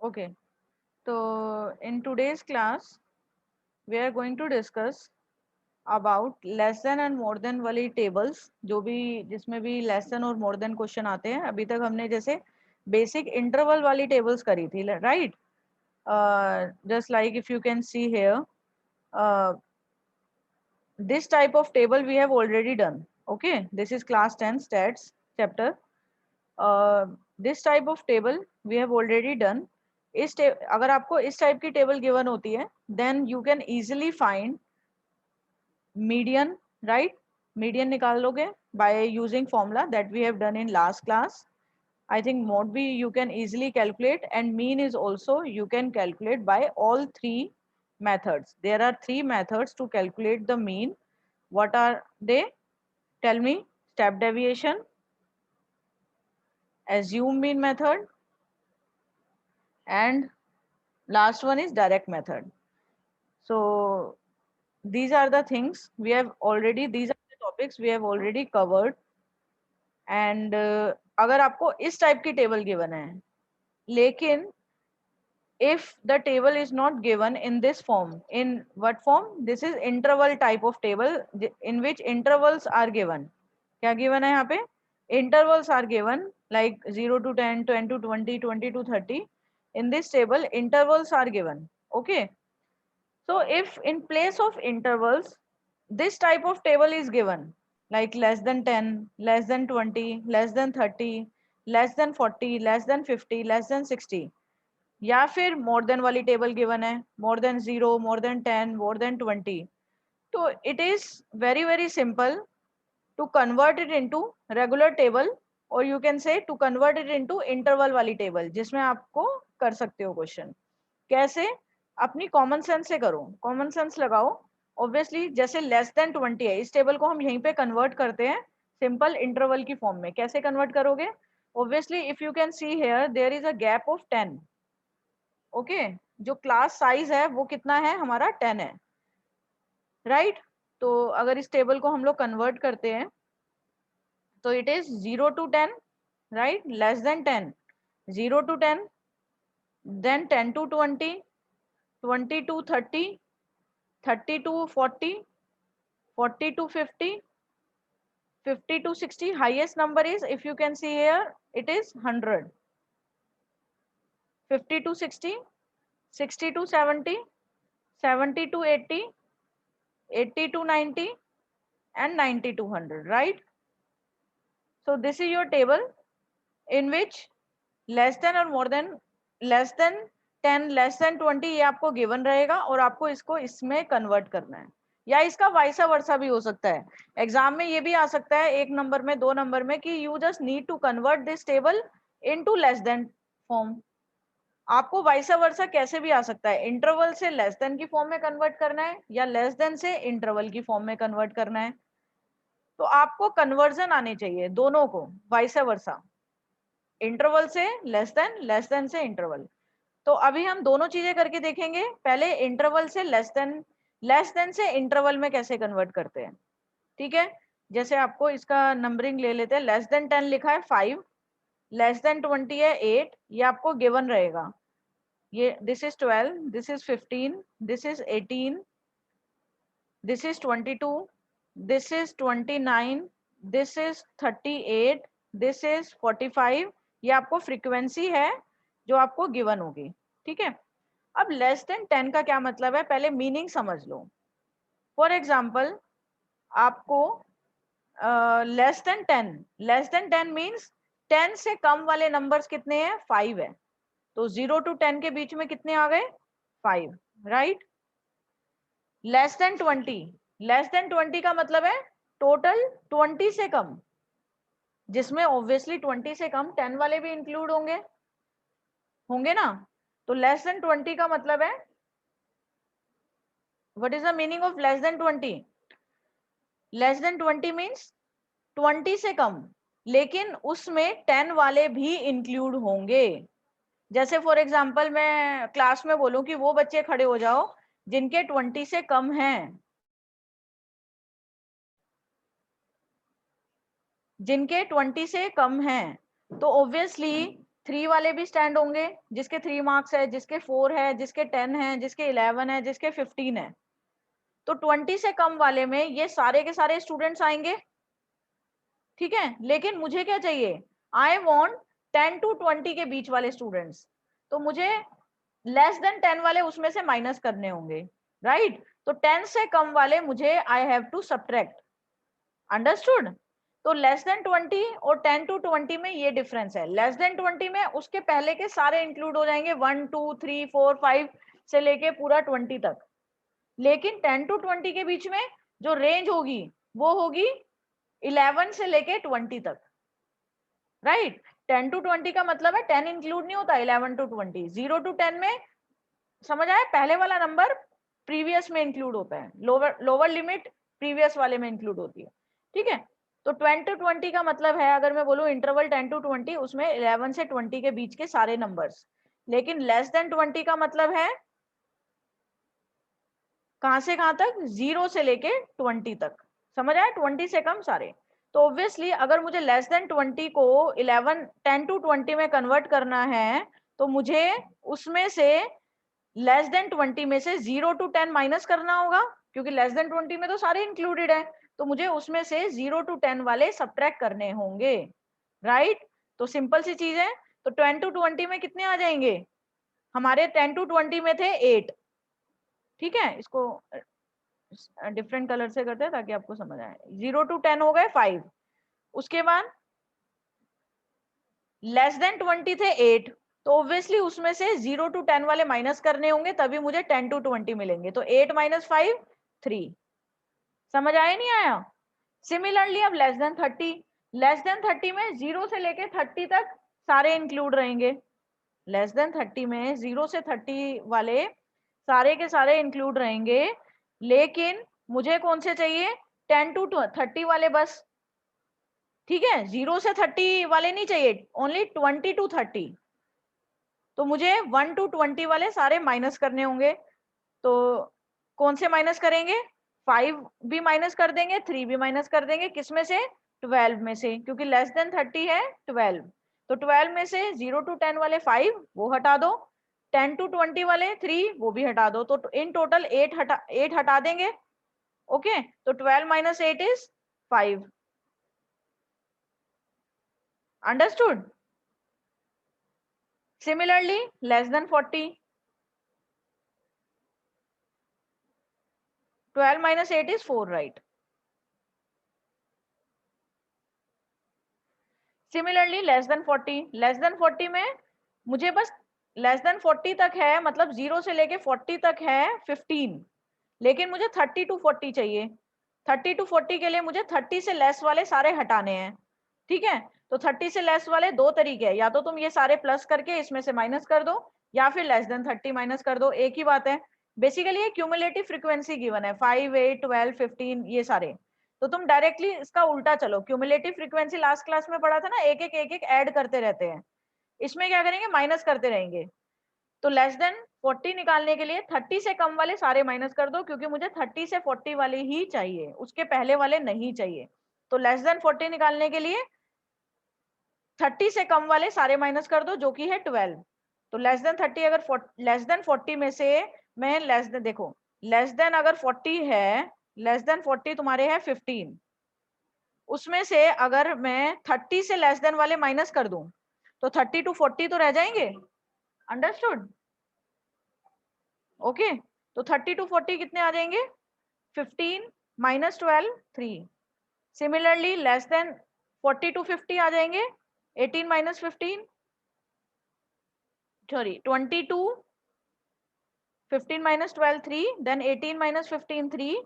Okay, so in today's class we are going to discuss about less than and more than वाली tables, जो भी जिसमें भी less than और more than question आते हैं. अभी तक हमने जैसे बेसिक इंटरवल वाली टेबल्स करी थी, right? Just like if you can see here, uh, this type of table we have already done. Okay, this is class 10 stats chapter. This type of table we have already done. अगर आपको इस type की table given होती है, then you can easily find median, right? Median निकाल लोगे by using formula that we have done in last class. I think mod B you can easily calculate, and mean is also you can calculate by all three methods. There are three methods to calculate the mean. What are they? Tell me. Step deviation, assume mean method, and last one is direct method. So these are the things we have already, these are the topics we have already covered. And अगर आपको इस type की table given है, लेकिन if the table is not given in this form, in what form? This is interval type of table in which intervals are given. क्या given है यहाँ पे? Intervals are given like 0 to 10, 10 to 20, 20 to 30. In this table intervals are given. Okay, so if in place of intervals this type of table is given, like less than 10, less than 20, less than 30, less than 40, less than 50, less than 60, या फिर more than वाली table given है, more than 0, more than 10, more than 20, तो it is very very simple to convert it into regular table, और you can say to convert it into interval वाली table, जिसमें आपको कर सकते हो क्वेश्चन. कैसे? अपनी कॉमन सेंस से करो, कॉमन सेंस लगाओ. ऑब्वियसली जैसे लेस देन 20 है, इस टेबल को हम यहीं पे कन्वर्ट करते हैं सिंपल इंटरवल की फॉर्म में. कैसे कन्वर्ट करोगे? Obviously if you can see here there is a gap of 10. Okay, जो क्लास साइज है वो कितना है हमारा? 10 है, राइट? तो अगर इस टेबल को हम लोग कन्वर्ट करते हैं तो it is 0 to 10, right? Less than 10, 0 to 10, then 10 to 20, 20 to 30, 30 to 40, 40 to 50, 50 to 60. Highest number is, if you can see here, it is 100. 50 to 60, 60 to 70, 70 to 80, 80 to 90, and 90 to 100, right? So this is your table in which less than और more than, less than 10, less than 20 ये आपको given रहेगा, और आपको इसको इसमें convert करना है, या इसका वाइसा वर्सा भी हो सकता है. एग्जाम में ये भी आ सकता है, एक नंबर में, दो नंबर में, कि you just need to convert this table into less than form. आपको वाइसा वर्सा कैसे भी आ सकता है, इंटरवल से लेस देन की फॉर्म में कन्वर्ट करना है, या लेस देन से इंटरवल की फॉर्म में कन्वर्ट करना है. तो आपको कन्वर्जन आने चाहिए दोनों को, वाइसा वर्सा, इंटरवल से लेस देन से इंटरवल. तो अभी हम दोनों चीजें करके देखेंगे. पहले इंटरवल से लेस देन से इंटरवल में कैसे कन्वर्ट करते हैं, ठीक है? जैसे आपको इसका नंबरिंग ले लेते हैं. लेस देन 10 लिखा है 5, लेस देन 20 है 8, ये आपको गिवन रहेगा. ये this is 12, this is 15, this is 18, this is 22, this is 29, this is 38, this is 45. ये आपको फ्रीक्वेंसी है जो आपको गिवन होगी, ठीक है? अब लेस देन 10 का क्या मतलब है, पहले मीनिंग समझ लो. फॉर एग्जाम्पल आपको लेस देन 10 मीन्स 10 से कम वाले नंबर्स कितने हैं? 5 है. तो 0 to 10 के बीच में कितने आ गए? 5, राइट? लेस देन 20 का मतलब है टोटल 20 से कम, जिसमें ऑब्वियसली 20 से कम 10 वाले भी इंक्लूड होंगे ना. तो लेस देन 20 का मतलब है, what is the meaning of less than 20? Less than 20 means 20 से कम, लेकिन उसमें 10 वाले भी इंक्लूड होंगे. जैसे फॉर एग्जांपल मैं क्लास में बोलूं कि वो बच्चे खड़े हो जाओ जिनके 20 से कम हैं, जिनके 20 से कम हैं, तो ऑब्वियसली 3 वाले भी स्टैंड होंगे, जिसके 3 मार्क्स है, जिसके 4 है, जिसके 10 है, जिसके 11 है, जिसके 15 है। तो 20 से कम वाले में ये सारे के सारे स्टूडेंट्स आएंगे, ठीक है। लेकिन मुझे क्या चाहिए, आई वॉन्ट 10 to 20 के बीच वाले स्टूडेंट्स। तो मुझे लेस देन 10 वाले उसमें से माइनस करने होंगे, राइट। तो 10 से कम वाले मुझे I have to subtract, understood. तो लेस देन 20 और 10 to 20 में ये डिफरेंस है। लेस देन 20 में उसके पहले के सारे इंक्लूड हो जाएंगे, 1 2 3 4 5 से लेके पूरा 20 तक। लेकिन 10 to 20 के बीच में जो रेंज होगी वो होगी 11 से लेके 20 तक, राइट। 10 to 20 का मतलब है 10 इंक्लूड नहीं होता, 11 to 20। 0 to 10 में समझ आया, पहले वाला नंबर प्रीवियस में इंक्लूड होता है, लोअर लिमिट प्रीवियस वाले में इंक्लूड होती है, ठीक है। तो 10 to 20 का मतलब है, अगर मैं बोलूं इंटरवल 10 to 20, उसमें 11 से 20 के बीच के सारे नंबर्स। लेकिन लेस देन 20 का मतलब है कहां से कहां तक, 0 से लेके 20 तक, समझ आया, 20 से कम सारे। तो ऑब्वियसली अगर मुझे लेस देन 20 को 10 to 20 में कन्वर्ट करना है, तो मुझे उसमें से लेस देन 20 में से 0 to 10 माइनस करना होगा, क्योंकि लेस देन 20 में तो सारे इंक्लूडेड है। तो मुझे उसमें से 0 to 10 वाले सब्ट्रैक्ट करने होंगे, राइट। तो सिंपल सी चीज है। तो 10 to 20 में कितने आ जाएंगे, हमारे 10 to 20 में थे 8, ठीक है। इसको डिफरेंट कलर से करते हैं ताकि आपको समझ आए। 0 to 10 हो गए 5। उसके बाद लेस देन 20 थे 8, तो ऑब्वियसली उसमें से 0 to 10 वाले माइनस करने होंगे, तभी मुझे 10 to 20 मिलेंगे। तो 8 minus 5 3। समझ आया नहीं आया। सिमिलरली अब लेस देन 30, लेस देन 30 में 0 से लेके 30 तक सारे इंक्लूड रहेंगे। लेस देन 30 में 0 से 30 वाले सारे के सारे इंक्लूड रहेंगे, लेकिन मुझे कौन से चाहिए, 10 to 30 वाले बस, ठीक है। 0 से 30 वाले नहीं चाहिए, ओनली 20 to 30। तो मुझे 1 to 20 वाले सारे माइनस करने होंगे। तो कौन से माइनस करेंगे, 5 भी माइनस कर देंगे, 3 भी माइनस कर देंगे, किसमें से, 12 में से, क्योंकि लेस देन 30 है 12। तो 12 में से 0 to 10 वाले 5 वो हटा दो, 10 to 20 वाले 3 वो भी हटा दो, तो इन टोटल 8 हटा देंगे, ओके। तो 12 minus 8 is 5, understood. Similarly less than 40, 12 minus 8 is 4, right. Similarly less than 40, less than 40 में मुझे बस लेस देन 40 तक है, मतलब 0 से लेके 40 तक है 15, लेकिन मुझे 30 to 40 चाहिए। 30 to 40 के लिए मुझे 30 से लेस वाले सारे हटाने हैं, ठीक है। तो 30 से लेस वाले दो तरीके हैं, या तो तुम ये सारे प्लस करके इसमें से माइनस कर दो, या फिर लेस देन 30 माइनस कर दो, एक ही बात है। बेसिकली ये क्यूमुलेटिव फ्रीक्वेंसी गिवन है, 5 8 12 15 ये सारे। तो तुम डायरेक्टली इसका उल्टा चलो, क्यूमुलेटिव फ्रीक्वेंसी लास्ट क्लास में पढ़ा था ना, एक एक ऐड करते रहते हैं, इसमें क्या करेंगे, माइनस करते रहेंगे। तो लेस देन 40 निकालने के लिए 30 से कम वाले सारे माइनस कर दो, क्योंकि मुझे 30 से 40 वाले ही चाहिए, उसके पहले वाले नहीं चाहिए। तो लेस देन 40 निकालने के लिए 30 से कम वाले सारे माइनस कर दो, जो कि है 12। तो लेस देन 30, अगर लेस देन 40 में से मैं लेस देन, देखो लेस देन अगर 40 है, लेस देन 40 तुम्हारे है 15, उसमें से अगर मैं 30 से लेस देन वाले माइनस कर दूं, तो 30 to 40 तो रह जाएंगे, अंडरस्टूड, ओके। तो 30 to 40 कितने आ जाएंगे, 15 minus 12 3। Similarly less than 40 to 50 आ जाएंगे, 18 minus 15, sorry 22, 15 minus 12 3, then 18 minus 15 3,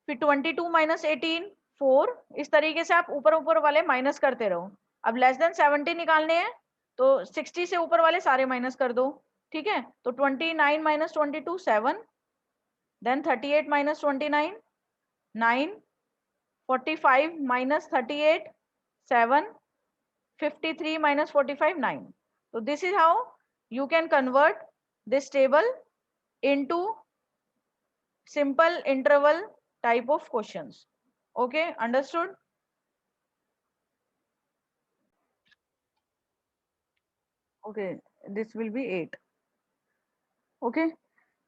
फिर 22 minus 18 4। इस तरीके से आप ऊपर ऊपर वाले माइनस करते रहो। अब लेस देन 70 निकालने हैं, तो 60 से ऊपर वाले सारे माइनस कर दो, ठीक है। तो 29 minus 22 7, then 38 minus 29 9, 45 minus 38 7, 53 minus 45 9। So this is how you can convert this table into simple interval type of questions. Okay, understood? okay, this will be 8. Okay,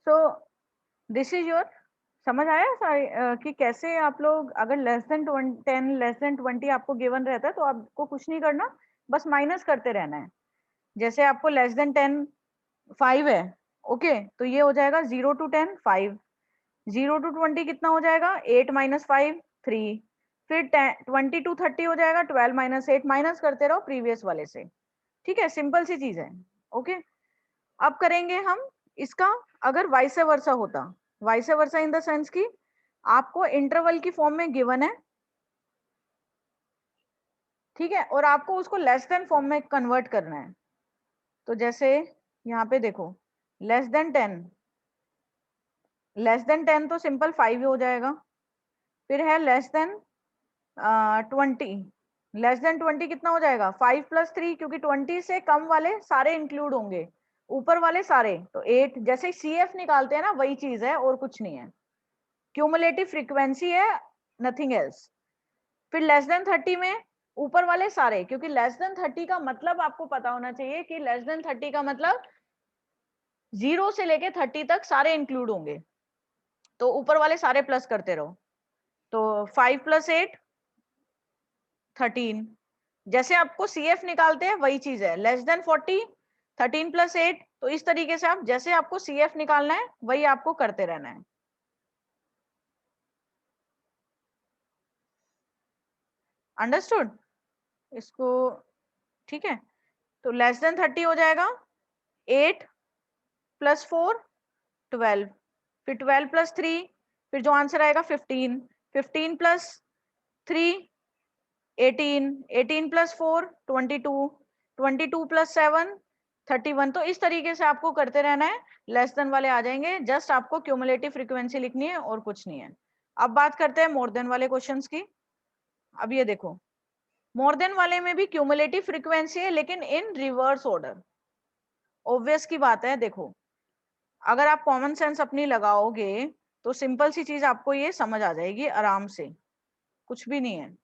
so this is your, समझ आया कि कैसे आप लोग अगर less than 10 less than 20 आपको given रहता है तो आपको कुछ नहीं करना, बस माइनस करते रहना है। जैसे आपको लेस देन 10 5 है, ओके, तो ये हो जाएगा 0 to 10 5, 0 to 20 कितना हो जाएगा 8 minus 5 3, फिर 20 to 30 हो जाएगा 12 minus 8, माइनस करते रहो प्रीवियस वाले से। ठीक है, सिंपल सी चीज है। ओके, अब करेंगे हम इसका, अगर वाइस वर्सा होता, vice versa in the sense की आपको इंटरवल की फॉर्म में गिवन है, ठीक है, और आपको उसको लेस देन फॉर्म में कन्वर्ट करना है। तो जैसे यहाँ पे देखो, लेस देन 10, लेस देन 10 तो सिंपल 5 हो जाएगा। फिर है लेस देन 20, लेस देन 20 कितना हो जाएगा 5 + 3, क्योंकि 20 से कम वाले सारे इंक्लूड होंगे, ऊपर वाले सारे, तो 8। जैसे CF निकालते हैं ना, वही चीज है और कुछ नहीं है, क्यूमुलेटिव फ्रीक्वेंसी है, नथिंग एल्स। फिर लेस देन 30 में ऊपर वाले सारे, क्योंकि लेस देन 30 का मतलब आपको पता होना चाहिए कि लेस देन 30 का मतलब 0 से लेके 30 तक सारे इंक्लूड होंगे, तो ऊपर वाले सारे प्लस करते रहो। तो 5 + 8 13, जैसे आपको CF निकालते हैं वही चीज है, लेस देन 40 13 + 8, तो इस तरीके से आप जैसे आपको CF निकालना है वही आपको करते रहना है। अंडरस्टूड इसको? ठीक है, तो लेस देन 30 हो जाएगा 8 + 4 12, फिर 12 + 3, फिर जो आंसर आएगा 15, 15 + 3 18, 18 + 4 22, 22 + 7 31। तो इस तरीके से आपको करते रहना है, लेस देन वाले आ जाएंगे, जस्ट आपको क्यूमुलेटिव फ्रीक्वेंसी लिखनी है और कुछ नहीं है। अब बात करते हैं मोर देन वाले क्वेश्चंस की। अब ये देखो, मोर देन वाले में भी क्यूमुलेटिव फ्रीक्वेंसी है, लेकिन इन रिवर्स ऑर्डर। ऑब्वियस की बात है, देखो अगर आप कॉमन सेंस अपनी लगाओगे तो सिंपल सी चीज आपको ये समझ आ जाएगी आराम से, कुछ भी नहीं है।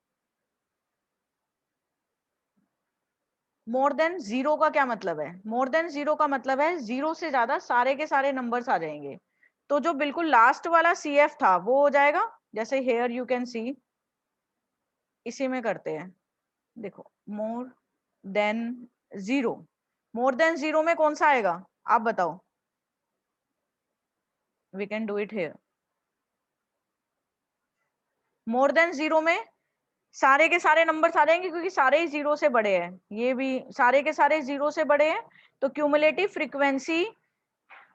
मोर देन 0 का क्या मतलब है? मोर देन 0 का मतलब है 0 से ज्यादा सारे के सारे नंबर्स आ जाएंगे, तो जो बिल्कुल लास्ट वाला CF था वो हो जाएगा, जैसे हेयर यू कैन सी, इसी में करते हैं। देखो मोर देन 0, मोर देन 0 में कौन सा आएगा आप बताओ? We can do it here. More than 0 में सारे के सारे नंबर्स आ जाएंगे, क्योंकि सारे ही 0 से बड़े हैं, ये भी सारे के सारे 0 से बड़े हैं, तो क्यूमुलेटिव फ्रीक्वेंसी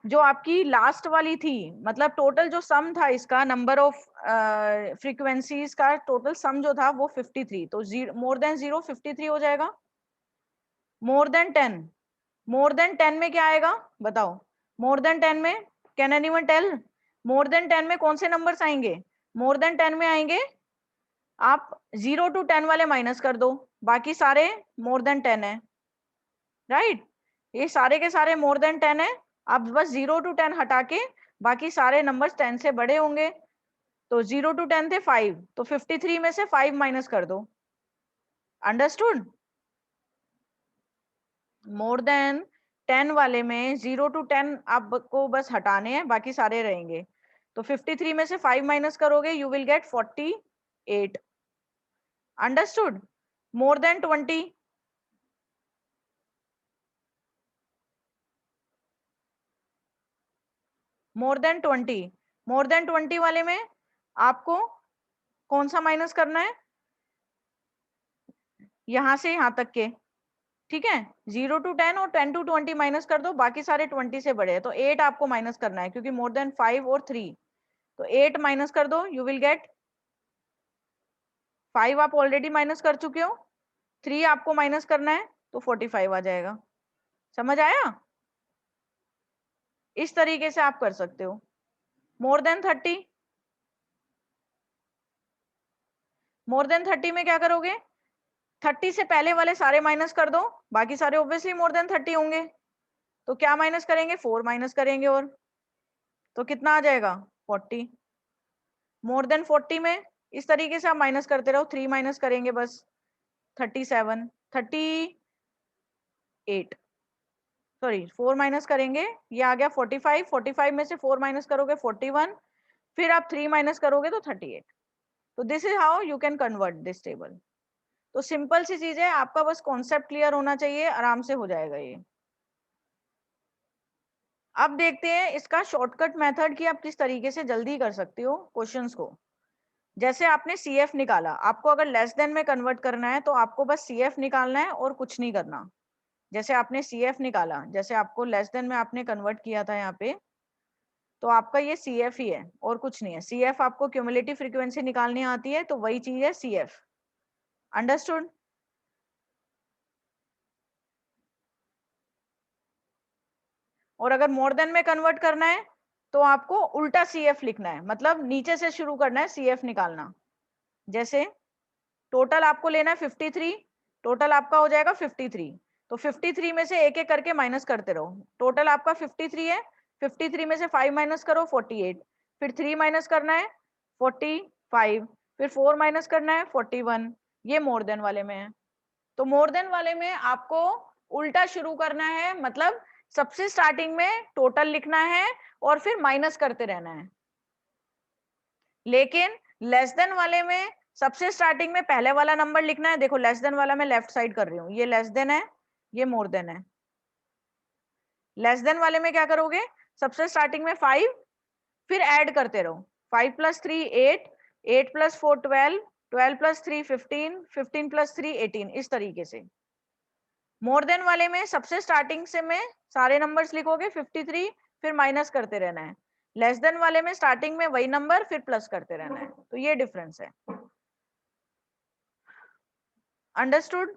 जो आपकी लास्ट वाली थी, मतलब टोटल जो सम था इसका, नंबर ऑफ फ्रीक्वेंसीज का टोटल सम जो था वो 53, तो मोर देन 0 53 हो जाएगा। मोर देन 10, मोर देन 10 में क्या आएगा बताओ? मोर देन 10 में can anyone tell? More than 10 में कौन से नंबर्स आएंगे? मोर देन 10 में आएंगे, आप 0 to 10 वाले माइनस कर दो, बाकी सारे मोर देन 10 है, राइट? ये सारे के सारे मोर देन 10 है, आप बस 0 to 10 हटा के बाकी सारे नंबर्स 10 से बड़े होंगे, तो 0 to 10 थे 5, तो 53 में से 5 माइनस कर दो। अंडरस्टूड? मोर देन 10 वाले में 0 to 10 आपको बस हटाने हैं, बाकी सारे रहेंगे, तो 53 में से 5 माइनस करोगे, you will gate 48। Understood? More than 20, more than 20, more than 20 वाले में आपको कौन सा माइनस करना है? यहां से यहां तक के, ठीक है, 0 to 10 और 10 to 20 माइनस कर दो, बाकी सारे 20 से बड़े हैं, तो 8 आपको माइनस करना है, क्योंकि मोर देन 5 और 3, तो 8 माइनस कर दो, यू विल गेट 5, आप ऑलरेडी माइनस कर चुके हो, 3 आपको माइनस करना है, तो 45 आ जाएगा। समझ आया? इस तरीके से आप कर सकते हो। मोर देन 30, मोर देन 30 में क्या करोगे? 30 से पहले वाले सारे माइनस कर दो, बाकी सारे ऑब्वियसली मोर देन 30 होंगे, तो क्या माइनस करेंगे? 4 माइनस करेंगे, और तो कितना आ जाएगा? 40। मोर देन 40 में इस तरीके से आप माइनस करते रहो, 3 माइनस करेंगे बस, 37 38, सॉरी 4 माइनस करेंगे, ये आ गया 45, 45 में से 4 माइनस करोगे 41, फिर आप 3 माइनस करोगे तो 38। तो this is how you can convert this table. तो सिंपल सी चीज है, आपका बस कॉन्सेप्ट क्लियर होना चाहिए, आराम से हो जाएगा ये। अब देखते हैं इसका शॉर्टकट मेथड कि आप किस तरीके से जल्दी कर सकते हो क्वेश्चंस को। जैसे आपने CF निकाला, आपको अगर लेस देन में कन्वर्ट करना है तो आपको बस CF निकालना है और कुछ नहीं करना। जैसे आपने CF निकाला, जैसे आपको लेस देन में आपने कन्वर्ट किया था यहाँ पे, तो आपका ये CF ही है और कुछ नहीं है। CF आपको क्यूमुलेटिव फ्रीक्वेंसी निकालनी आती है, तो वही चीज है CF। अंडरस्टूड? और अगर मोर देन में कन्वर्ट करना है तो आपको उल्टा CF लिखना है, मतलब नीचे से शुरू करना है CF निकालना। जैसे टोटल आपको लेना है 53, टोटल आपका हो जाएगा 53, तो 53 में से एक एक करके माइनस करते रहो। टोटल आपका 53 है, 53 में से 5 माइनस करो 48, फिर 3 माइनस करना है 45, फिर 4 माइनस करना है 41। ये मोर देन वाले में है। तो मोर देन वाले में आपको उल्टा शुरू करना है, मतलब सबसे स्टार्टिंग में टोटल लिखना है और फिर माइनस करते रहना है। लेकिन लेस देन वाले में सबसे स्टार्टिंग में पहले वाला नंबर लिखना है। देखो लेस देन वाला मैं लेफ्ट साइड कर रही हूँ, ये लेस देन है, ये मोर देन है। लेस देन वाले में क्या करोगे, सबसे स्टार्टिंग में 5, फिर ऐड करते रहो। 5 + 3 8, 8 + 4 12, 12 + 3 15, 15 + 3 18, इस तरीके से। मोर देन वाले में सबसे स्टार्टिंग से में सारे नंबर्स लिखोगे 53, फिर माइनस करते रहना है। लेस देन वाले में स्टार्टिंग में वही नंबर, फिर प्लस करते रहना है। तो ये डिफरेंस है। अंडरस्टूड?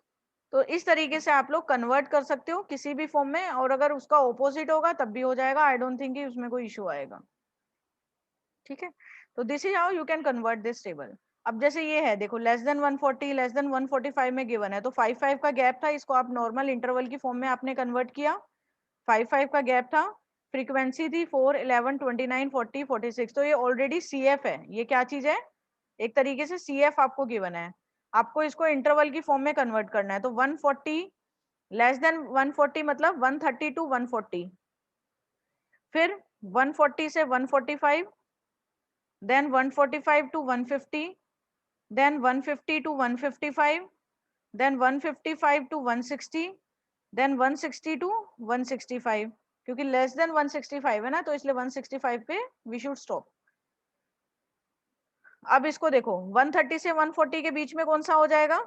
तो इस तरीके से आप लोग कन्वर्ट कर सकते हो किसी भी फॉर्म में, और अगर उसका ऑपोजिट होगा तब भी हो जाएगा। आई डोंट थिंक कि उसमें कोई इशू आएगा। ठीक है, तो this is how you can convert this table. अब जैसे ये है, देखो लेस देन 140, लेस देन 145 में गिवन है, तो 5 5 का गैप था, इसको आप नॉर्मल इंटरवल की फॉर्म में आपने कन्वर्ट किया। 5 5 का गैप था, फ्रीक्वेंसी थी 4 11 29 40 46, तो ये ऑलरेडी CF है। ये क्या चीज है, एक तरीके से CF आपको गिवन है। आपको इसको इंटरवल की फॉर्म में कन्वर्ट करना है। तो 140 लेस देन 140 मतलब 130 to 140, फिर 140 से 145, then 145 to 150, then 150 to 155, then 155 to 160, then 160 to 165। क्योंकि लेस देन 165 है ना, तो इसलिए 165 पे वी शुड स्टॉप। अब इसको देखो, 130 से 140 के बीच में कौन सा हो जाएगा,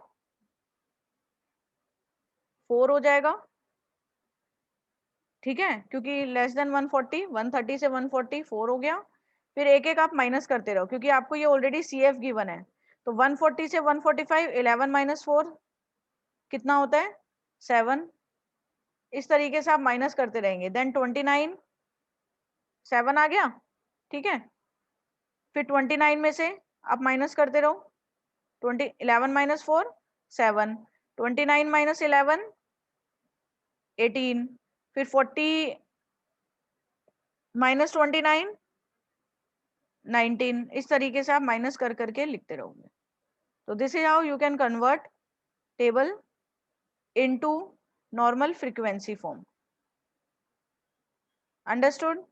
4 हो जाएगा। ठीक है, क्योंकि लेस देन 140, 130 से 140 4 हो गया। फिर एक एक आप माइनस करते रहो, क्योंकि आपको ये ऑलरेडी CF गिवन है। तो 140 से 145, 11 - 4 कितना होता है, 7। इस तरीके से आप माइनस करते रहेंगे। देन 29, 7 आ गया। ठीक है, फिर 29 में से आप माइनस करते रहो। 11 - 4 7, 29 - 11 18, फिर 40 - 29 19। इस तरीके से आप माइनस कर करके लिखते रहोगे। तो this is how you can convert table into normal frequency form. Understood?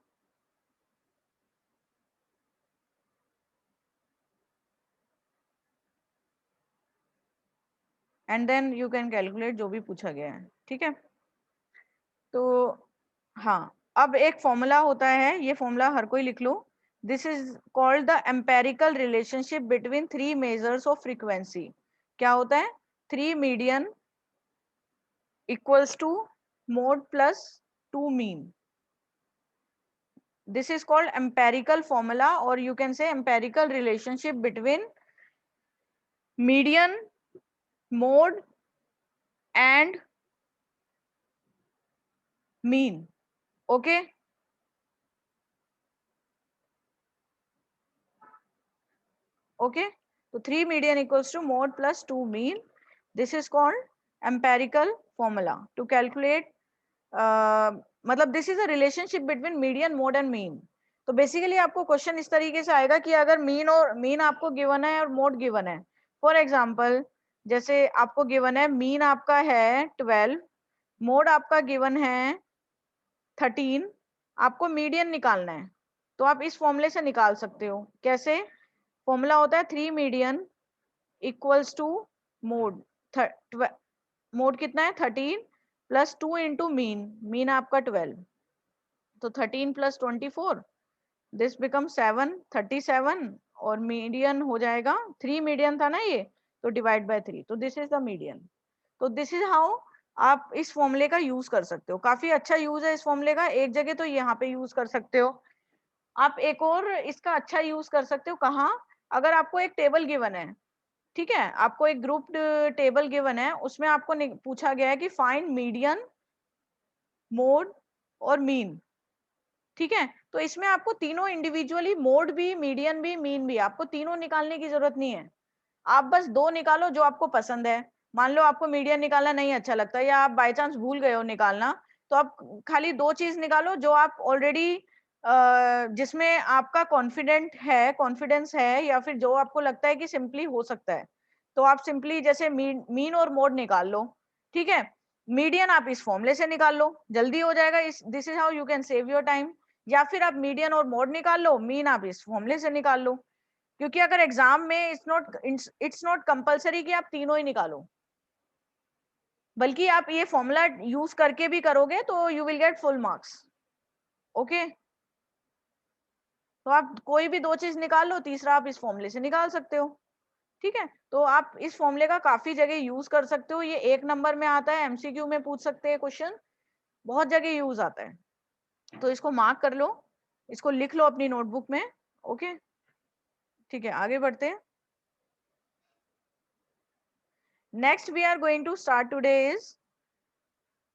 And then you can calculate जो भी पूछा गया है। ठीक है, तो हाँ, अब एक फॉर्मूला होता है, ये फॉर्मूला हर कोई लिख लो। This is called the empirical relationship between 3 measures of frequency. क्या होता है, 3 median equals to mode plus 2 mean. This is called empirical formula, or you can say empirical relationship between median, mode and mean. Okay, okay, so 3 median equals to mode plus 2 mean. This is called empirical formula to calculate मतलब this is a relationship between median, mode and mean. तो basically आपको question इस तरीके से आएगा कि अगर mean और मीन आपको गिवन है और मोड गिवन है। फॉर एग्जांपल, जैसे आपको गिवन है मीन आपका है 12, मोड आपका गिवन है 13, आपको मीडियन निकालना है तो आप इस फॉर्मूले से निकाल सकते हो। कैसे? फॉर्मूला होता है 3 median equals to mode. Mode कितना है? 13 प्लस 2 इंटू मीन, मीन आपका 12, तो 13 प्लस 24, दिस बिकम 7, 37, और मीडियन हो जाएगा 3 मीडियन था ना ये, तो डिवाइड बाय 3, तो दिस इज द मीडियन। तो दिस इज हाउ आप इस फॉर्मूले का यूज कर सकते हो। काफी अच्छा यूज है इस फॉर्मूले का। एक जगह तो यहाँ पे यूज कर सकते हो आप, एक और इसका अच्छा यूज कर सकते हो कहाँ? अगर आपको एक टेबल गिवन है, ठीक है, आपको एक ग्रुप टेबल गिवन है, उसमें आपको पूछा गया है कि फाइंड मीडियन, मोड और मीन, ठीक है, तो इसमें आपको तीनों इंडिविजुअली, मोड भी, मीडियन भी, मीन भी, आपको तीनों निकालने की जरूरत नहीं है। आप बस दो निकालो जो आपको पसंद है। मान लो आपको मीडियन निकालना नहीं अच्छा लगता, या आप बाय चांस भूल गए हो निकालना, तो आप खाली दो चीज निकालो जो आप ऑलरेडी, जिसमें आपका कॉन्फिडेंस है, या फिर जो आपको लगता है कि सिंपली हो सकता है, तो आप सिंपली जैसे मीन और मोड निकाल लो, ठीक है। मीडियन आप इस फॉर्मूले से निकाल लो, जल्दी हो जाएगा। इस this is how you can save your time. या फिर आप मीडियन और मोड निकाल लो, मीन आप इस फॉर्मूले से निकाल लो। क्योंकि अगर एग्जाम में इट्स नॉट कंपलसरी कि आप तीनों ही निकालो, बल्कि आप ये फॉर्मूला यूज करके भी करोगे तो you will get full marks. Okay, तो आप कोई भी दो चीज निकाल लो, तीसरा आप इस फॉर्मूले से निकाल सकते हो, ठीक है। तो आप इस फॉर्मूले का काफी जगह यूज कर सकते हो। ये 1 नंबर में आता है, एमसीक्यू में पूछ सकते हैं क्वेश्चन, बहुत जगह यूज आता है। तो इसको मार्क कर लो, इसको लिख लो अपनी नोटबुक में। ओके, ठीक है, आगे बढ़ते हैं। Next we are going to start today is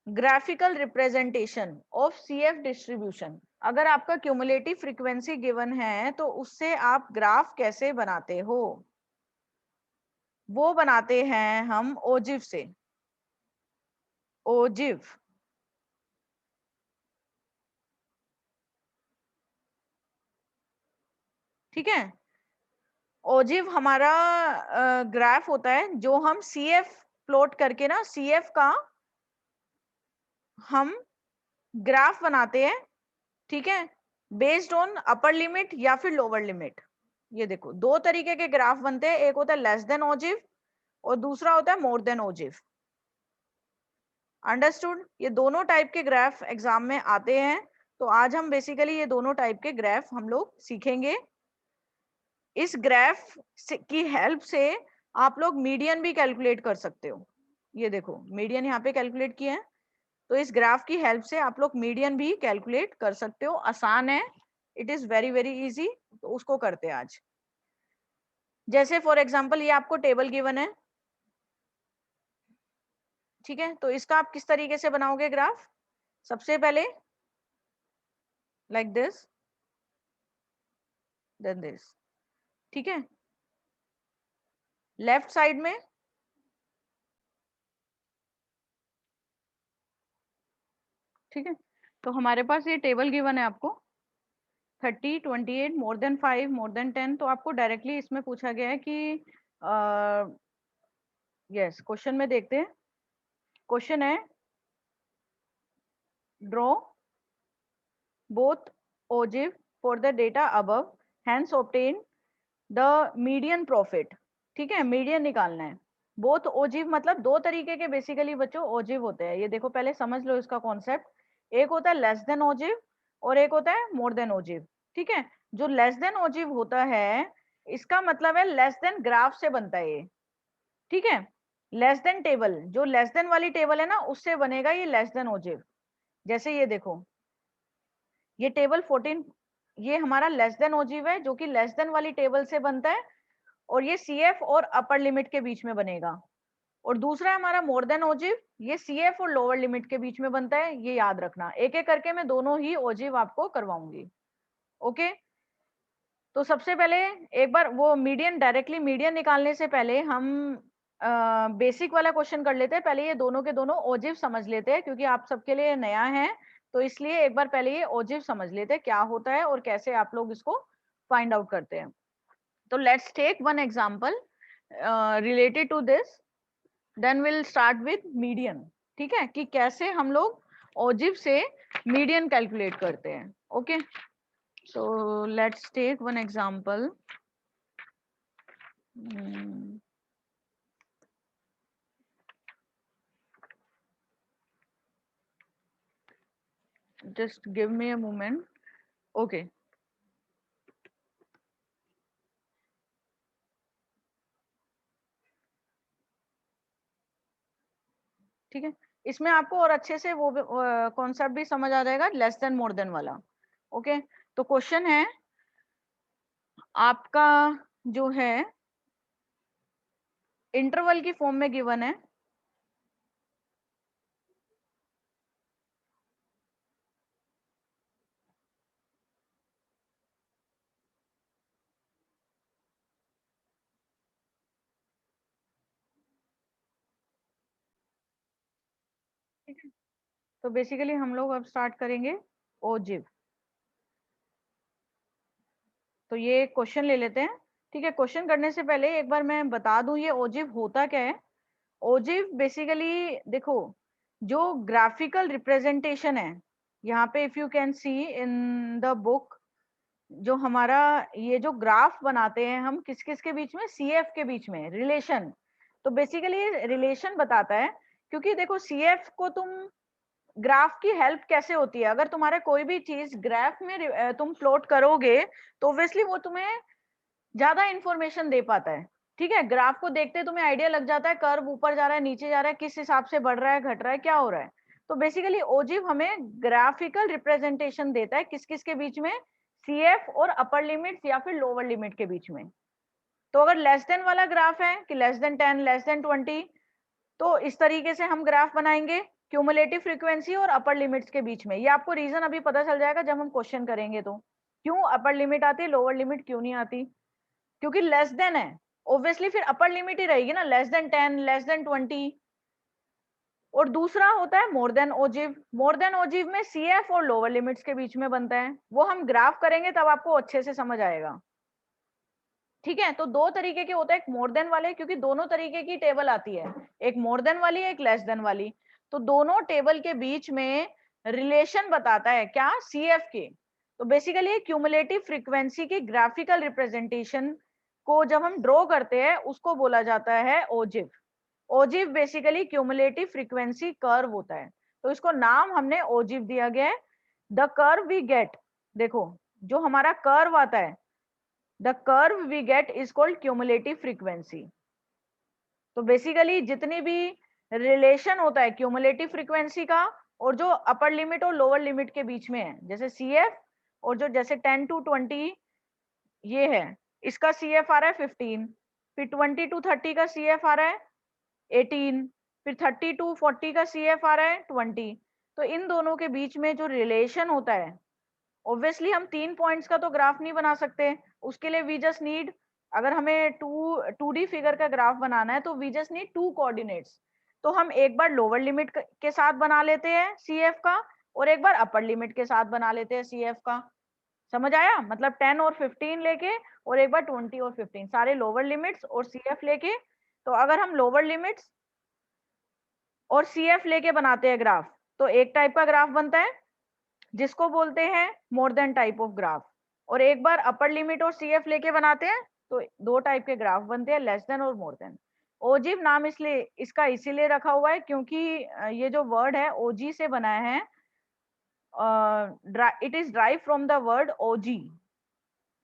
graphical representation of CF distribution. अगर आपका क्यूमुलेटिव फ्रीक्वेंसी गिवन है तो उससे आप ग्राफ कैसे बनाते हो? वो बनाते हैं हम ओजिव से। ओजिव, ठीक है। ओजिव हमारा ग्राफ होता है जो हम सीएफ प्लॉट करके ना, सीएफ का हम ग्राफ बनाते हैं, ठीक है, बेस्ड ऑन अपर लिमिट या फिर लोअर लिमिट। ये देखो, दो तरीके के ग्राफ बनते हैं, एक होता है लेस देन ओजिव और दूसरा होता है मोर देन ओजिव। अंडरस्टूड? ये दोनों टाइप के ग्राफ एग्जाम में आते हैं, तो आज हम बेसिकली ये दोनों टाइप के ग्राफ हम लोग सीखेंगे। इस ग्राफ की हेल्प से आप लोग मीडियन भी कैलकुलेट कर सकते हो। ये देखो, मीडियन यहाँ पे कैलकुलेट किया है, तो इस ग्राफ की हेल्प से आप लोग मीडियन भी कैलकुलेट कर सकते हो। आसान है, it is very very easy, तो उसको करते हैं आज। जैसे फॉर एग्जांपल ये आपको टेबल गिवन है, ठीक है, तो इसका आप किस तरीके से बनाओगे ग्राफ? सबसे पहले लाइक दिस, देन दिस, ठीक है। लेफ्ट साइड में, ठीक है, तो हमारे पास ये टेबल गिवन है आपको 30, 28, मोर देन 5, मोर देन 10, तो आपको डायरेक्टली इसमें पूछा गया है कि यस, क्वेश्चन में देखते हैं। क्वेश्चन है draw both ogive for the data above, hence obtain the median profit, ठीक है, मीडियन निकालना है। बोथ ओजिव मतलब दो तरीके के बेसिकली बच्चों ओजिव होते हैं, ये देखो पहले समझ लो इसका कॉन्सेप्ट। एक होता है लेस देन ओजिव और एक होता है मोर देन ओजिव, ठीक है। जो लेस देन ओजिव होता है, इसका मतलब है लेस देन ग्राफ से बनता है ये, ठीक है। लेस देन टेबल, जो लेस देन वाली टेबल है ना, उससे बनेगा ये लेस देन ओजिव। जैसे ये देखो, ये टेबल 14, ये हमारा लेस देन ओजिव है, जो कि लेस देन वाली टेबल से बनता है, और ये सीएफ और अपर लिमिट के बीच में बनेगा। और दूसरा है हमारा मोर देन ओजिव, ये सीएफ और लोअर लिमिट के बीच में बनता है, ये याद रखना। एक एक करके मैं दोनों ही ओजिव आपको करवाऊंगी। ओके, तो सबसे पहले एक बार वो मीडियन, डायरेक्टली मीडियन निकालने से पहले हम बेसिक वाला क्वेश्चन कर लेते हैं। पहले ये दोनों के दोनों ओजिव समझ लेते हैं, क्योंकि आप सबके लिए नया है, तो इसलिए एक बार पहले ये ओजिव समझ लेते हैं क्या होता है और कैसे आप लोग इसको फाइंड आउट करते हैं। तो let's take one example related to this, then will start with median, ठीक है, कि कैसे हम लोग ओजिव से मीडियन कैलकुलेट करते हैं। Okay, so let's take one example. Just give me a moment. Okay. ठीक है, इसमें आपको और अच्छे से वो कॉन्सेप्ट भी समझ आ जाएगा, लेस देन मोर देन वाला। ओके, तो क्वेश्चन है आपका जो है इंटरवल की फॉर्म में गिवन है। ठीक है, तो बेसिकली हम लोग अब स्टार्ट करेंगे ओजिव। तो ये क्वेश्चन ले लेते हैं। ठीक है, क्वेश्चन करने से पहले एक बार मैं बता दूं ये ओजिव होता क्या है। ओजिव बेसिकली देखो, जो ग्राफिकल रिप्रेजेंटेशन है, यहाँ पे if you can C in the book, जो हमारा ये जो ग्राफ बनाते हैं हम किस किस के बीच में, सीएफ के बीच में रिलेशन। तो बेसिकली रिलेशन बताता है, क्योंकि देखो सीएफ को तुम ग्राफ की हेल्प कैसे होती है, अगर तुम्हारे कोई भी चीज ग्राफ में तुम प्लॉट करोगे तो ऑब्वियसली वो तुम्हें ज्यादा इंफॉर्मेशन दे पाता है। ठीक है, ग्राफ को देखते तुम्हें आइडिया लग जाता है कर्व ऊपर जा रहा है नीचे जा रहा है, किस हिसाब से बढ़ रहा है घट रहा है क्या हो रहा है। तो बेसिकली ओजिव हमें ग्राफिकल रिप्रेजेंटेशन देता है किस किस के बीच में, सीएफ और अपर लिमिट या फिर लोअर लिमिट के बीच में। तो अगर लेस देन वाला ग्राफ है कि लेस देन 10 लेस देन 20, तो इस तरीके से हम ग्राफ बनाएंगे क्यूमुलेटिव फ्रीक्वेंसी और अपर लिमिट्स के बीच में। ये आपको रीजन अभी पता चल जाएगा जब हम क्वेश्चन करेंगे, तो क्यों अपर लिमिट आती है लोअर लिमिट क्यों नहीं आती, क्योंकि लेस देन है, ऑब्वियसली फिर अपर लिमिट ही रहेगी ना, लेस देन 10 लेस देन 20। और दूसरा होता है मोर देन ओजिव। मोर देन ओजिव में सीएफ और लोअर लिमिट्स के बीच में बनता है, वो हम ग्राफ करेंगे तब आपको अच्छे से समझ आएगा। ठीक है, तो दो तरीके के होते हैं, एक मोर देन वाले, क्योंकि दोनों तरीके की टेबल आती है, एक मोर देन वाली एक लेस देन वाली। तो दोनों टेबल के बीच में रिलेशन बताता है क्या, सीएफ के। तो बेसिकली क्यूमुलेटिव फ्रीक्वेंसी की ग्राफिकल रिप्रेजेंटेशन को जब हम ड्रॉ करते हैं उसको बोला जाता है ओजिव। ओजिव बेसिकली क्यूमुलेटिव फ्रीक्वेंसी कर्व होता है, तो इसको नाम हमने ओजिव दिया गया है। द कर्व वी गेट, देखो जो हमारा कर्व आता है, the curve we get is called cumulative frequency. तो बेसिकली जितनी भी रिलेशन होता है क्यूमुलेटिव फ्रीक्वेंसी का और जो अपर लिमिट और लोअर लिमिट के बीच में है, जैसे सीएफ और जो जैसे 10 टू 20 ये है, इसका सीएफ आ रहा है 15, फिर 20 टू 30 का सीएफ आ रहा है 18, फिर 30 टू 40 का सीएफ आ रहा है 20। तो इन दोनों के बीच में जो रिलेशन होता है, ऑब्वियसली हम 3 पॉइंट्स का तो ग्राफ नहीं बना सकते, उसके लिए वी जस्ट नीड, अगर हमें 2D फिगर का ग्राफ बनाना है तो वी जस्ट नीड 2 कोऑर्डिनेट्स। तो हम एक बार लोअर लिमिट के साथ बना लेते हैं सीएफ का और एक बार अपर लिमिट के साथ बना लेते हैं सीएफ का। समझ आया, मतलब 10 और 15 लेके और एक बार 20 और 15 सारे लोअर लिमिट्स और सीएफ लेके। तो अगर हम लोअर लिमिट्स और सीएफ लेके बनाते हैं ग्राफ, तो एक टाइप का ग्राफ बनता है जिसको बोलते हैं मोर देन टाइप ऑफ ग्राफ, और एक बार अपर लिमिट और सीएफ लेके बनाते हैं तो दो टाइप के ग्राफ बनते हैं, लेस देन और मोर देन। ओजिव नाम इसलिए इसका इसीलिए रखा हुआ है क्योंकि ये जो वर्ड है ओजी से बना है, it is drive from the word OG,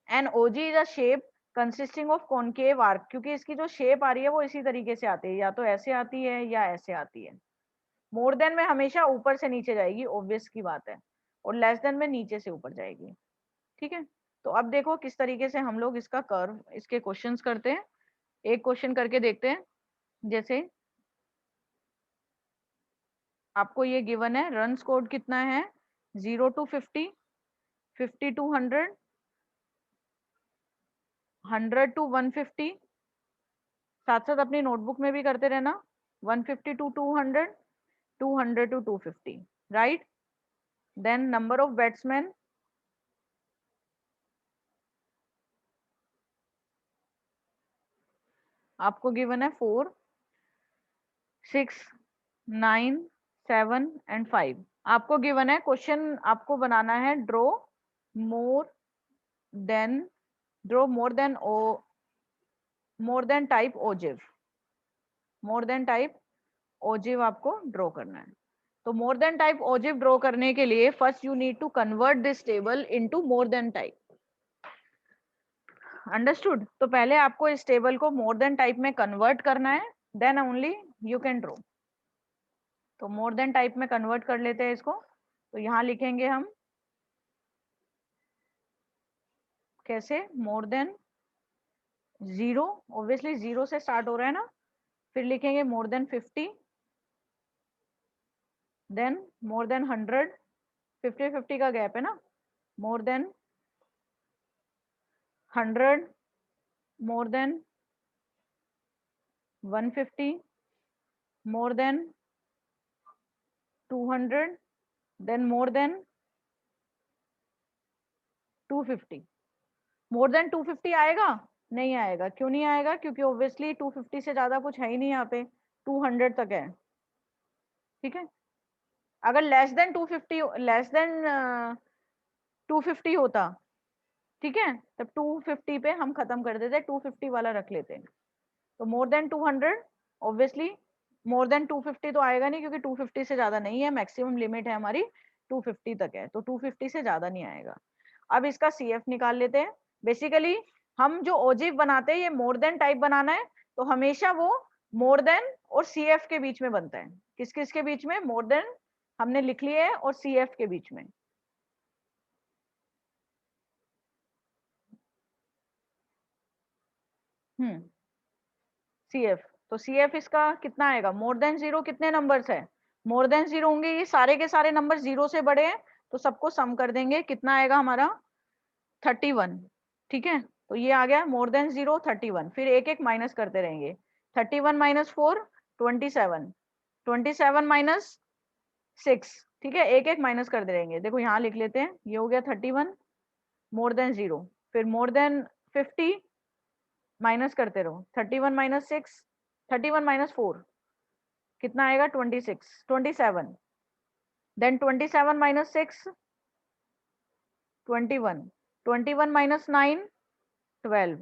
and OG is a shape consisting of concave arc, क्योंकि इसकी जो शेप आ रही है वो इसी तरीके से आती है, या तो ऐसे आती है या ऐसे आती है। मोर देन में हमेशा ऊपर से नीचे जाएगी, ऑब्वियस की बात है, और लेस देन में नीचे से ऊपर जाएगी। ठीक है, तो अब देखो किस तरीके से हम लोग इसका कर्व, इसके क्वेश्चंस करते हैं। एक क्वेश्चन करके देखते हैं। जैसे आपको ये गिवन है, रन कोड कितना है 0 टू 50, 50 टू 100, 100 टू 150, साथ साथ अपनी नोटबुक में भी करते रहना, 150 to 200, 200 to 250, right. Then number of batsman, आपको गिवन है 4, 6, 9, 7 एंड 5। आपको गिवन है क्वेश्चन, आपको बनाना है draw more than type ogive, more than type ogive आपको ड्रॉ करना है। तो more than type ogive draw करने के लिए first you need to convert this table into more than type. Understood? तो पहले आपको इस टेबल को मोर देन टाइप में कन्वर्ट करना है, then only you can draw. तो मोर देन टाइप में कन्वर्ट कर लेते हैं इसको। तो यहां लिखेंगे हम कैसे, मोर देन 0, ऑब्वियसली 0 से स्टार्ट हो रहा है ना। फिर लिखेंगे more than 50, then more than 100, 50-50 का गैप है ना, more than 100, more than 150, more than 200, then more than 250। More than 250 आएगा? नहीं आएगा। क्यों नहीं आएगा? क्योंकि ऑब्वियसली 250 से ज्यादा कुछ है ही नहीं, यहाँ पे 200 तक है। ठीक है, अगर लेस देन 250 होता, ठीक है, तब 250 पे हम खत्म कर देते, 250 वाला रख लेते। तो more than 200, obviously more than 250 तो आएगा नहीं, क्योंकि 250 से ज्यादा नहीं है, मैक्सिमम लिमिट है हमारी 250 तक है, तो 250 से ज्यादा नहीं आएगा। अब इसका सीएफ निकाल लेते हैं। बेसिकली हम जो ओजिव बनाते हैं, ये मोर देन टाइप बनाना है, तो हमेशा वो मोर देन और सीएफ के बीच में बनता है। किस किस के बीच में? मोर देन हमने लिख लिया है और सीएफ के बीच में। सीएफ, तो सीएफ इसका कितना आएगा? मोर देन 0 कितने नंबर्स है? मोर देन 0 होंगे ये सारे के सारे नंबर 0 से बड़े हैं, तो सबको सम कर देंगे, कितना आएगा हमारा? 31। ठीक है, तो ये आ गया मोर देन 0 31। फिर एक एक माइनस करते रहेंगे। 31 माइनस 4 27, 27 माइनस 6। ठीक है, एक एक माइनस करते रहेंगे। देखो यहाँ लिख लेते हैं, ये हो गया 31 मोर देन 0। फिर मोर देन 50 माइनस करते रहो, 31 माइनस 6, 31 माइनस 4 कितना आएगा? 26, 27। Then 27 minus 6 21, 21 minus 9 12,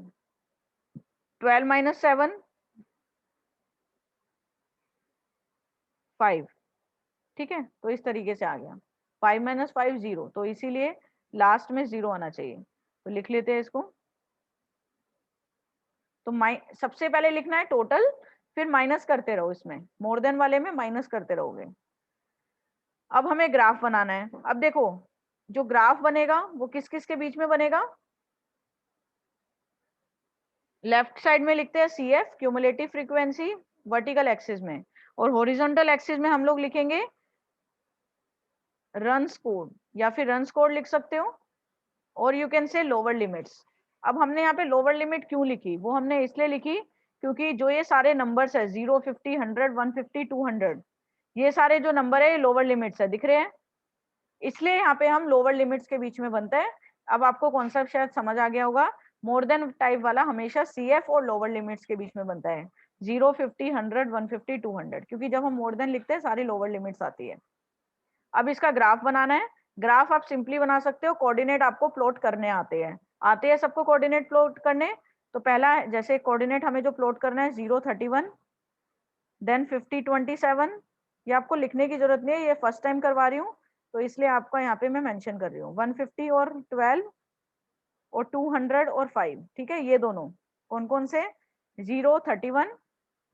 12 minus 7 5। ठीक है, तो इस तरीके से आ गया। 5 माइनस 5 0, तो इसीलिए लास्ट में 0 आना चाहिए। तो लिख लेते हैं इसको। तो सबसे पहले लिखना है टोटल, फिर माइनस करते रहो, इसमें मोर देन वाले में माइनस करते रहोगे। अब हमें ग्राफ बनाना है। अब देखो, जो ग्राफ बनेगा वो किस किस के बीच में बनेगा? लेफ्ट साइड में लिखते हैं CF, cumulative frequency, vertical axis में, और हॉरिजॉन्टल एक्सिस में हम लोग लिखेंगे रन्स कोड, या फिर रन्स कोड लिख सकते हो, और यू कैन से लोअर लिमिट्स। अब हमने यहाँ पे लोअर लिमिट क्यों लिखी? वो हमने इसलिए लिखी क्योंकि जो ये सारे नंबर्स है 0 50 100 150 200, ये सारे जो नंबर है ये लोअर लिमिट्स है, दिख रहे हैं, इसलिए यहाँ पे हम लोअर लिमिट्स के बीच में बनता है। अब आपको कॉन्सेप्ट शायद समझ आ गया होगा। मोर देन टाइप वाला हमेशा सीएफ और लोअर लिमिट्स के बीच में बनता है, 0 50 100 150 200, क्योंकि जब हम मोर देन लिखते हैं सारी लोअर लिमिट्स आती है। अब इसका ग्राफ बनाना है। ग्राफ आप सिंपली बना सकते हो, कोऑर्डिनेट आपको प्लॉट करने आते हैं सबको कोऑर्डिनेट प्लॉट करने। तो पहला जैसे कोऑर्डिनेट हमें जो प्लॉट करना है 0 31, देन 50 27। ये आपको लिखने की जरूरत नहीं है, ये फर्स्ट टाइम करवा रही हूँ, तो इसलिए आपका यहाँ पे मैं मेंशन कर रही हूँ। 150 और 12 और 200 और 5। ठीक है, ये दोनों कौन कौन से? 0 31,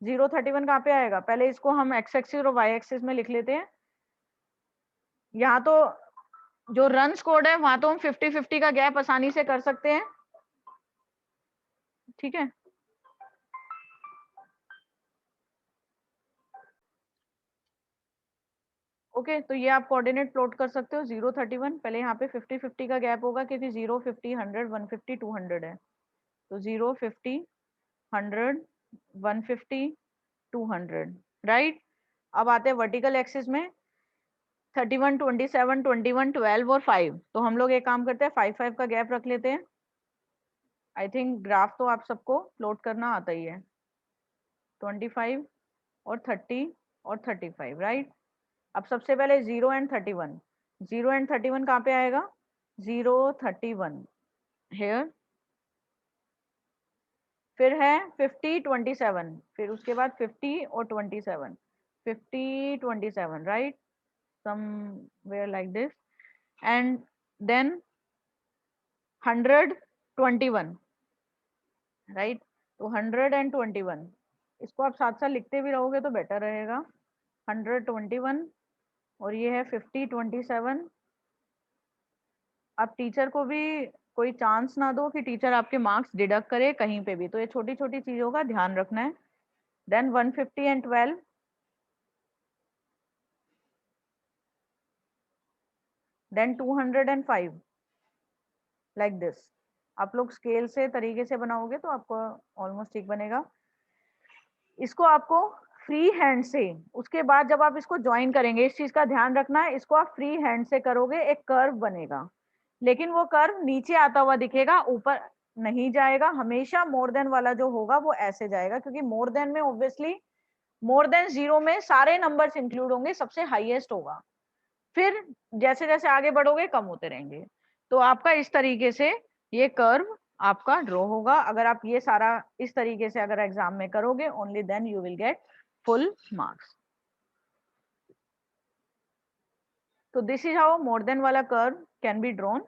0 31 कहाँ पे आएगा? पहले इसको हम एक्स एक्सिस और वाई एक्सिस में लिख लेते हैं। यहाँ तो जो रन्स कोड है वहां तो हम 50-50 का गैप आसानी से कर सकते हैं। ठीक है, ओके, तो ये आप कोऑर्डिनेट प्लॉट कर सकते हो 0 31। पहले यहाँ पे 50-50 का गैप होगा, क्योंकि 0 50 100 150 200 है, तो 0 50 100 150 200, राइट। अब आते हैं वर्टिकल एक्सिस में 31 27 21 12 और 5। तो हम लोग एक काम करते हैं, 5 5 का गैप रख लेते हैं। आई थिंक ग्राफ तो आप सबको प्लॉट करना आता ही है, 25 और 30 और 35, राइट। अब सबसे पहले 0 एंड 31, 0 एंड 31 कहाँ पे आएगा, 0 31 हेयर, फिर है 50 27, फिर उसके बाद 50 और 27, 50 27 right, somewhere like this, and then 100 21 right, तो 121, इसको आप साथ साथ लिखते भी रहोगे तो बेटर रहेगा, 121 और ये है 50 27। आप टीचर को भी कोई चांस ना दो कि टीचर आपके मार्क्स डिडक्ट करे कहीं पे भी, तो ये छोटी छोटी चीजों का ध्यान रखना है। Then 150 and 12, then 205 like this. आप लोग स्केल से तरीके से बनाओगे तो आपको ऑलमोस्ट ठीक बनेगा। इसको आपको फ्री हैंड से, उसके बाद जब आप इसको ज्वाइन करेंगे, इस चीज का ध्यान रखना है, इसको आप फ्री हैंड से करोगे, एक कर्व बनेगा, लेकिन वो कर्व नीचे आता हुआ दिखेगा, ऊपर नहीं जाएगा। हमेशा मोर देन वाला जो होगा वो ऐसे जाएगा, क्योंकि मोर देन में ऑब्वियसली मोर देन 0 में सारे नंबर्स इंक्लूड होंगे, सबसे हाईएस्ट होगा, फिर जैसे जैसे आगे बढ़ोगे कम होते रहेंगे। तो आपका इस तरीके से ये कर्व आपका ड्रॉ होगा। अगर आप ये सारा इस तरीके से अगर एग्जाम में करोगे, only then you will get full marks. तो this is how more than वाला कर्व कैन बी ड्रॉन।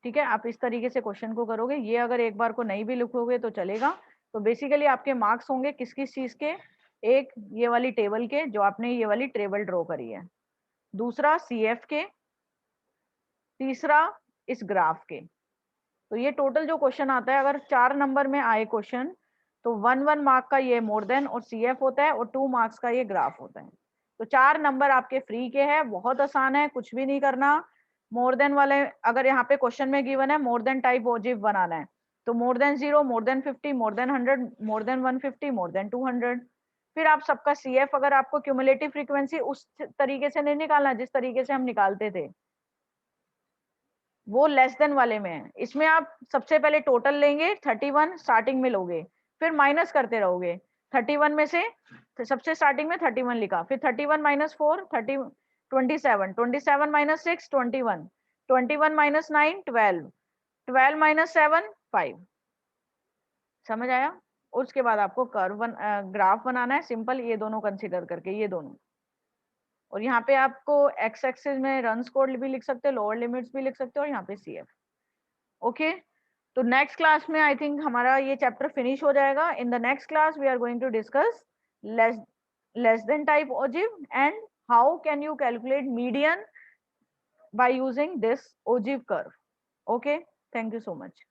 ठीक है, आप इस तरीके से क्वेश्चन को करोगे, ये अगर एक बार को नहीं भी लिखोगे तो चलेगा। तो बेसिकली आपके मार्क्स होंगे किस किस चीज के, एक ये वाली टेबल के, जो आपने ये वाली टेबल ड्रॉ करी है, दूसरा सीएफ के, तीसरा इस ग्राफ के। तो ये टोटल जो क्वेश्चन आता है, अगर 4 नंबर में आए क्वेश्चन, तो 1 मार्क का ये मोर देन और सीएफ होता है, और 2 मार्क्स का ये ग्राफ होता है। तो 4 नंबर आपके फ्री के हैं, बहुत आसान है, कुछ भी नहीं करना। मोर देन वाले, अगर यहाँ पे क्वेश्चन में गिवन है मोर देन टाइप ओजिव बनाना है, तो मोर देन 0, मोर देन 50, मोर than 100, more than 150, more than 200। फिर आप सबका सीएफ, अगर आपको क्यूमुलेटिव फ्रीक्वेंसी उस तरीके से नहीं निकालना जिस तरीके से हम निकालते थे, वो लेस देन वाले में है। इसमें आप सबसे पहले टोटल लेंगे, 31 स्टार्टिंग में लोगे, फिर माइनस करते रहोगे। 31 में से सबसे स्टार्टिंग में 31 लिखा, फिर 31 माइनस 4 30, 27, 27 माइनस 6 21, 21 माइनस 9 12, 12 माइनस 7 5। समझ आया? और उसके बाद आपको ग्राफ बनाना है सिंपल, ये दोनों कंसीडर करके, ये दोनों। और यहाँ पे आपको एक्स एक्सिस में रन स्कोर भी लिख सकते हो, लोअर लिमिट्स भी लिख सकते हो, और यहाँ पे सीएफ। ओके, तो नेक्स्ट क्लास में आई थिंक हमारा ये चैप्टर फिनिश हो जाएगा। In the next class we are going to discuss less than type ogive and how can you calculate median by using this ogive curve. Okay, thank you so much.